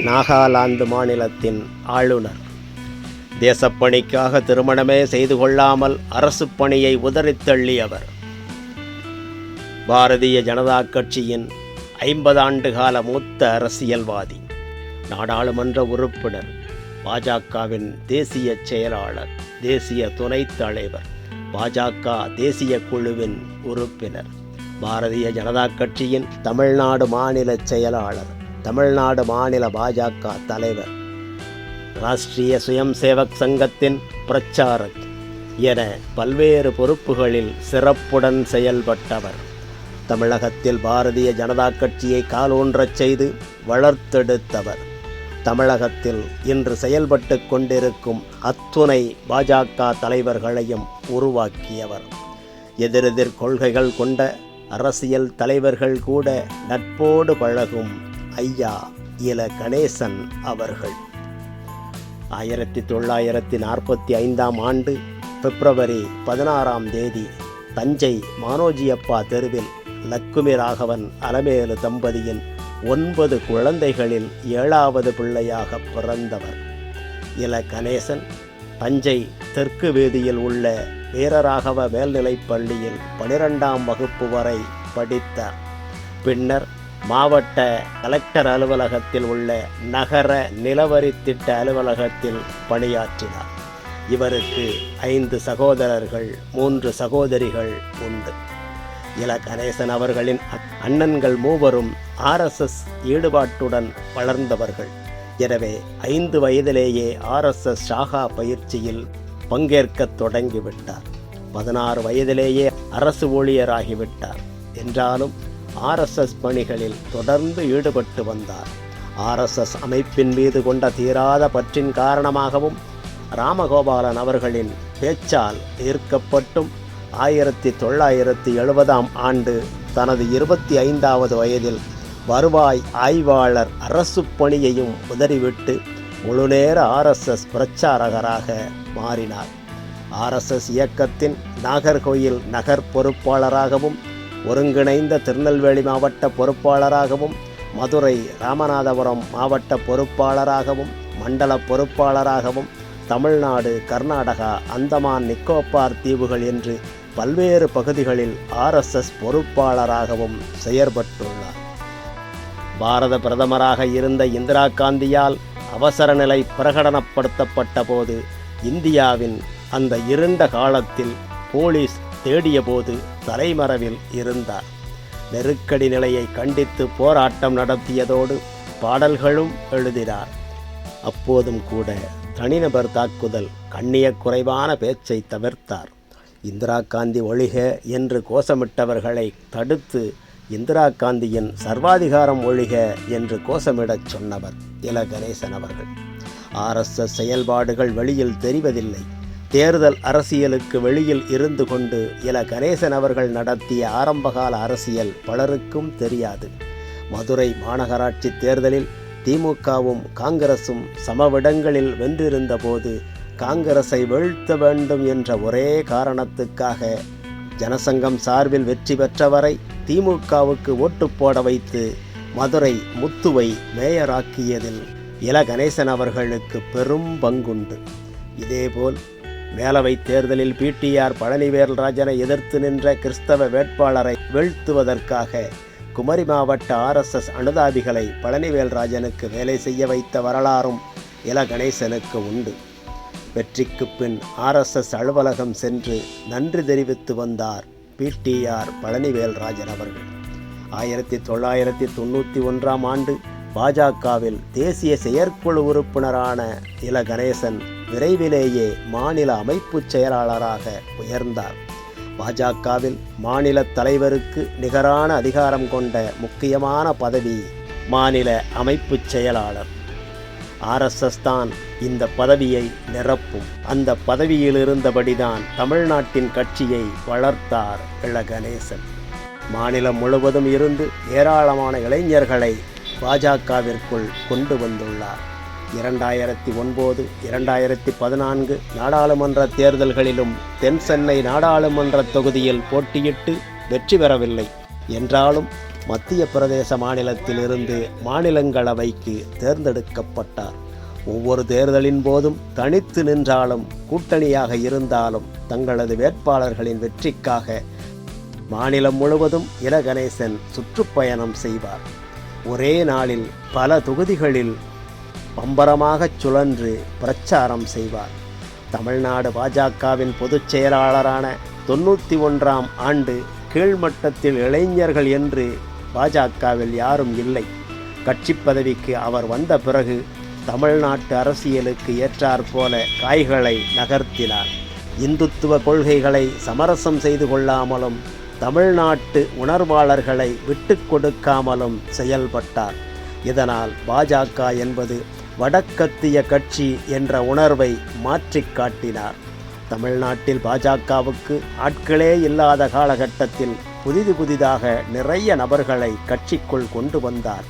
நாகாலாந்து மாநிலத்தின் ஆளுநர். தேசப்பணிக்காக திருமணமே செய்து கொள்ளாமல் அரசு பணியை உதறித் தள்ளியவர். பாரதிய ஜனதா கட்சியின் 50 ஆண்டு கால மூத்த அரசியல்வாதி, நாடாளுமன்ற உறுப்பினர், பாஜகவின் தேசிய செயலாளர், தேசிய துணைத் தலைவர், பாஜக தேசிய குழுவின் உறுப்பினர், பாரதிய ஜனதா கட்சியின் தமிழ்நாடு மாநில செயலாளர், தமிழ்நாடு மாநில பாஜக தலைவர், ராஷ்டிரிய சுயம் சேவக் சங்கத்தின் பிரச்சாரக் என பல்வேறு பொறுப்புகளில் சிறப்புடன் செயல்பட்டவர். தமிழகத்தில் பாரதிய ஜனதா கட்சியை காலூன்றச் செய்து வளர்த்தெடுத்தவர். தமிழகத்தில் இன்று செயல்பட்டு கொண்டிருக்கும் அத்துணை பாஜக தலைவர்களையும் உருவாக்கியவர். எதிரெதிர் கொள்கைகள் கொண்ட அரசியல் தலைவர்கள் கூட நட்போடு பழகும் ஐயா இல கணேசன் அவர்கள் 1945ஆம் ஆண்டு பிப்ரவரி 16ஆம் தேதி தஞ்சை மானோஜியப்பா தெருவில் லக்குமி ராகவன் அலமேலு தம்பதியின் 9 குழந்தைகளில் 7வது பிள்ளையாக பிறந்தவர். இல கணேசன் தஞ்சை தெற்கு வீதியில் உள்ள வீரராகவ மேல்நிலைப் பள்ளியில் 12ஆம் வகுப்பு வரை படித்தார். பின்னர் மாவட்ட கலெக்டர் அலுவலகத்தில் உள்ள நகர நிலவரி திட்ட அலுவலகத்தில் பணியாற்றினார். இவருக்கு 5 சகோதரர்கள் 3 சகோதரிகள் உண்டு. இல கணேசன் அவர்களின் அண்ணன்கள் மூவரும் RSS ஈடுபாட்டுடன் வளர்ந்தவர்கள். எனவே 5 வயதிலேயே RSS சாகா பயிற்சியில் பங்கேற்கத் தொடங்கிவிட்டார். 16 வயதிலேயே அரசு ஊழியராகிவிட்டார். என்றாலும் RSS பணிகளில் தொடர்ந்து ஈடுபட்டு வந்தார். RSS அமைப்பின் மீது கொண்ட தீராத பற்றின் காரணமாகவும் ராமகோபாலன் அவர்களின் பேச்சால் ஈர்க்கப்பட்டும் 1970ஆம் ஆண்டு தனது 25வது வயதில் வருவாய் ஆய்வாளர் அரசு பணியையும் உதறிவிட்டு முழுநேர RSS பிரச்சாரகராக மாறினார். RSS இயக்கத்தின் நாகர்கோயில் நகர் பொறுப்பாளராகவும், ஒருங்கிணைந்த திருநெல்வேலி மாவட்ட பொறுப்பாளராகவும், மதுரை ராமநாதபுரம் மாவட்ட பொறுப்பாளராகவும், மண்டல பொறுப்பாளராகவும், தமிழ்நாடு, கர்நாடகா, அந்தமான் நிக்கோபார் தீவுகள் என்று பல்வேறு பகுதிகளில் RSS பொறுப்பாளராகவும் செயற்பட்டுள்ளார். பாரத பிரதமராக இருந்த இந்திரா காந்தியால் அவசர நிலை பிரகடனப்படுத்தப்பட்ட போது இந்தியாவின் அந்த இருண்ட காலத்தில் போலீஸ் தேடிய போது தலைமறைவில் இருந்தார். நெருக்கடி நிலையை கண்டித்து போராட்டம் நடத்தியதோடு பாடல்களும் எழுதினார். அப்போதும் கூட தனிநபர் தாக்குதல், கண்ணியக்குறைவான பேச்சை தவிர்த்தார். இந்திரா காந்தி ஒழிக என்று கோஷமிட்டவர்களை தடுத்து இந்திரா காந்தியின் சர்வாதிகாரம் ஒழிக என்று கோஷமிடச் சொன்னவர் இல கணேசன் அவர்கள். RSS செயல்பாடுகள் வெளியில் தெரிவதில்லை. தேர்தல் அரசியலுக்கு வெளியில் இருந்து கொண்டு இல கணேசன் அவர்கள் நடத்திய ஆரம்பகால அரசியல் பலருக்கும் தெரியாது. மதுரை மாநகராட்சி தேர்தலில் திமுகவும் காங்கிரசும் சமவிடங்களில் வென்றிருந்த போது காங்கிரஸை வீழ்த்த வேண்டும் என்ற ஒரே காரணத்துக்காக ஜனசங்கம் சார்பில் வெற்றி பெற்றவரை திமுகவுக்கு ஓட்டு போட வைத்து மதுரை முத்துவை மேயராக்கியதில் இல கணேசன் அவர்களுக்கு பெரும் பங்குண்டு. இதேபோல் மேலவை தேர்தலில் PTR பழனிவேல்ராஜனை எதிர்த்து நின்ற கிறிஸ்தவ வேட்பாளரை வீழ்த்துவதற்காக குமரி மாவட்ட RSS அனுதாபிகளை பழனிவேல்ராஜனுக்கு வேலை செய்ய வைத்த வரலாறும் இல கணேசனுக்கு உண்டு. வெற்றிக்கு பின் RSS அலுவலகம் சென்று நன்றி தெரிவித்து வந்தார் PTR பழனிவேல்ராஜன் அவர்கள். 1991ஆம் ஆண்டு பாஜகவில் தேசிய செயற்குழு உறுப்பினரான இல கணேசன் விரைவிலேயே மாநில அமைப்பு செயலாளராக உயர்ந்தார். பாஜகவில் மாநில தலைவருக்கு நிகரான அதிகாரம் கொண்ட முக்கியமான பதவி மாநில அமைப்பு செயலாளர். RSS தான் இந்த பதவியை நிரப்பும். அந்த பதவியில் இருந்தபடிதான் தமிழ்நாட்டின் கட்சியை வளர்த்தார் இல கணேசன். மாநிலம் முழுவதும் இருந்து ஏராளமான இளைஞர்களை பாஜகவிற்குள் கொண்டு வந்துள்ளார். 2009, 2014 நாடாளுமன்ற தேர்தல்களிலும் தென் சென்னை நாடாளுமன்ற தொகுதியில் போட்டியிட்டு வெற்றி பெறவில்லை. என்றாலும் மத்திய பிரதேச மாநிலத்திலிருந்து மாநிலங்களவைக்கு தேர்ந்தெடுக்கப்பட்டார். ஒவ்வொரு தேர்தலின் போதும் தனித்து நின்றாலும் கூட்டணியாக இருந்தாலும் தங்களது வேட்பாளர்களின் வெற்றிக்காக மாநிலம் முழுவதும் இல கணேசன் சுற்றுப்பயணம் செய்வார். ஒரே நாளில் பல தொகுதிகளில் பம்பரமாகச் சுழன்று பிரச்சாரம் செய்வார். தமிழ்நாடு பாஜகவின் பொதுச் செயலாளரான 91ஆம் ஆண்டு கீழ்மட்டத்தில் இளைஞர்கள் என்று பாஜகவில் யாரும் இல்லை. கட்சி பதவிக்கு அவர் வந்த பிறகு தமிழ்நாட்டு அரசியலுக்கு ஏற்றாற்போல காய்களை நகர்த்தினார். இந்துத்துவ கொள்கைகளை சமரசம் செய்து கொள்ளாமலும் தமிழ்நாட்டு உணர்வாளர்களை விட்டு கொடுக்காமலும் செயல்பட்டார். இதனால் பாஜக என்பது வடக்கத்திய கட்சி என்ற உணர்வை மாற்றிக் காட்டினார். தமிழ்நாட்டில் பாஜகவுக்கு ஆட்களே இல்லாத காலகட்டத்தில் புதிதாக நிறைய நபர்களை கட்சிக்குள் கொண்டு வந்தார்.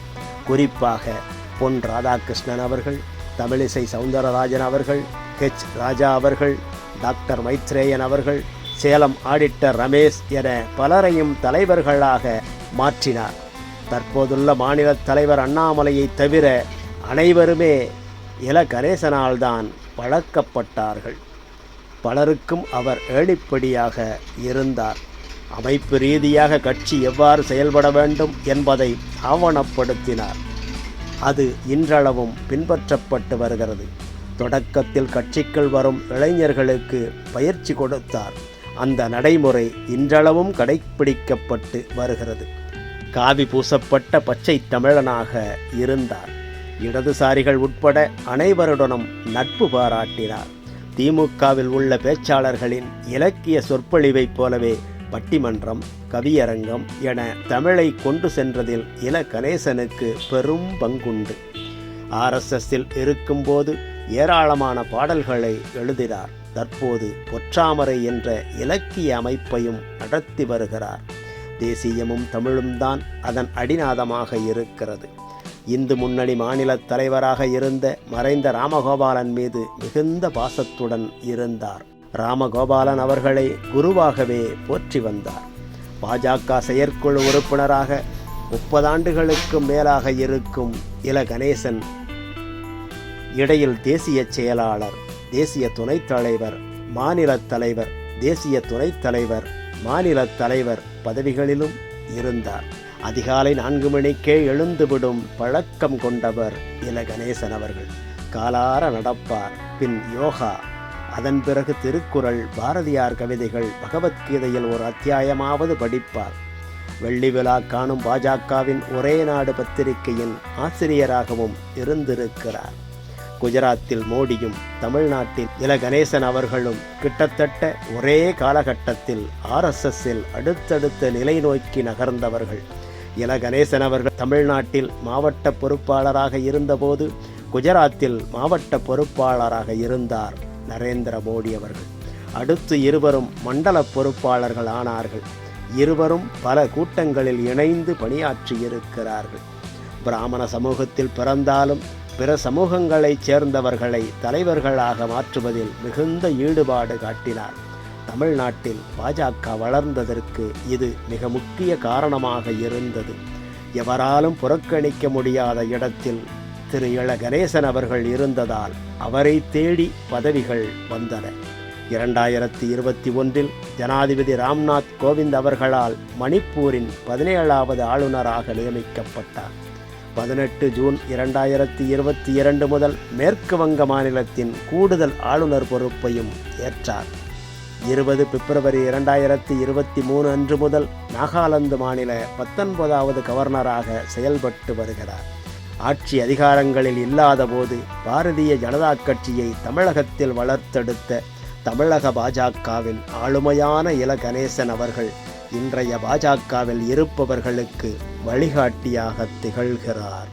குறிப்பாக பொன் ராதாகிருஷ்ணன் அவர்கள், தமிழிசை சவுந்தரராஜன் அவர்கள், ஹெச் ராஜா அவர்கள், டாக்டர் மைத்ரேயன் அவர்கள், சேலம் ஆடிட்டர் ரமேஷ் என பலரையும் தலைவர்களாக மாற்றினார். தற்போதுள்ள மாநில தலைவர் அண்ணாமலையை தவிர அனைவருமே இல கணேசனால்தான் பழக்கப்பட்டார்கள். பலருக்கும் அவர் ஏணிப்படியாக இருந்தார். அமைப்பு ரீதியாக கட்சி எவ்வாறு செயல்பட வேண்டும் என்பதை ஆவணப்படுத்தினார். அது இன்றளவும் பின்பற்றப்பட்டு வருகிறது. தொடக்கத்தில் கட்சிக்குள் வரும் இளைஞர்களுக்கு பயிற்சி கொடுத்தார். அந்த நடைமுறை இன்றளவும் கடைப்பிடிக்கப்பட்டு வருகிறது. காவி பூசப்பட்ட பச்சை தமிழனாக இருந்தார். இடதுசாரிகள் உட்பட அனைவருடனும் நட்பு பாராட்டினார். திமுகவில் உள்ள பேச்சாளர்களின் இலக்கிய சொற்பொழிவைப் போலவே பட்டிமன்றம், கவியரங்கம் என தமிழை கொண்டு சென்றதில் இல கணேசனுக்கு பெரும் பங்குண்டு. RSSல் இருக்கும்போது ஏராளமான பாடல்களை எழுதினார். தற்போது பொற்றாமரை என்ற இலக்கிய அமைப்பையும் நடத்தி வருகிறார். தேசியமும் தமிழும் தான் அதன் அடிநாதமாக இருக்கிறது. இந்து முன்னணி மாநில தலைவராக இருந்த மறைந்த ராமகோபாலன் மீது மிகுந்த பாசத்துடன் இருந்தார். ராமகோபாலன் அவர்களை குருவாகவே போற்றி வந்தார். பாஜக செயற்குழு உறுப்பினராக 30 ஆண்டுகளுக்கு மேலாக இருக்கும் இல கணேசன் இடையில் தேசிய செயலாளர், தேசிய துணைத் தலைவர், மாநில தலைவர், தேசிய துணைத் தலைவர், மாநில தலைவர் பதவிகளிலும் இருந்தார். அதிகாலை 4 மணிக்கே எழுந்துவிடும் பழக்கம் கொண்டவர் இல கணேசன் அவர்கள். காலார நடப்பார், பின் யோகா, அதன் பிறகு திருக்குறள், பாரதியார் கவிதைகள், பகவத்கீதையில் ஒரு அத்தியாயமாவது படிப்பார். வெள்ளி விழா காணும் பாஜகவின் ஒரே நாடு பத்திரிகையின் ஆசிரியராகவும் இருந்திருக்கிறார். குஜராத்தில் மோடியும் தமிழ்நாட்டில் இல கணேசன் அவர்களும் கிட்டத்தட்ட ஒரே காலகட்டத்தில் RSSல் அடுத்தடுத்த நிலை நோக்கி நகர்ந்தவர்கள். இல கணேசன் அவர்கள் தமிழ்நாட்டில் மாவட்ட பொறுப்பாளராக இருந்தபோது குஜராத்தில் மாவட்ட பொறுப்பாளராக இருந்தார் நரேந்திர மோடி அவர்கள். அடுத்து இருவரும் மண்டல பொறுப்பாளர்கள் ஆனார்கள். இருவரும் பல கூட்டங்களில் இணைந்து பணியாற்றியிருக்கிறார்கள். பிராமண சமூகத்தில் பிறந்தாலும் பிற சமூகங்களைச் சேர்ந்தவர்களை தலைவர்களாக மாற்றுவதில் மிகுந்த ஈடுபாடு காட்டினார். தமிழ்நாட்டில் பாஜக வளர்ந்ததற்கு இது மிக முக்கிய காரணமாக இருந்தது. எவராலும் புறக்கணிக்க முடியாத இடத்தில் திரு இல கணேசன் அவர்கள் இருந்ததால் அவரை தேடி பதவிகள் வந்தன. 2021 ஜனாதிபதி ராம்நாத் கோவிந்த் அவர்களால் மணிப்பூரின் 17வது ஆளுநராக நியமிக்கப்பட்டார். 18 ஜூன் 2022 முதல் மேற்கு வங்க மாநிலத்தின் கூடுதல் ஆளுநர் பொறுப்பையும் ஏற்றார். 20 பிப்ரவரி 2023 அன்று முதல் நாகாலாந்து மாநில 19வது கவர்னராக செயல்பட்டு வருகிறார். ஆட்சி அதிகாரங்களில் இல்லாத போது பாரதிய ஜனதா கட்சியை தமிழகத்தில் வளர்த்தெடுத்த தமிழக பாஜகவின் ஆளுமையான இல கணேசன் அவர்கள் இன்றைய பாஜகவில் இருப்பவர்களுக்கு வழிகாட்டியாக திகழ்கிறார்.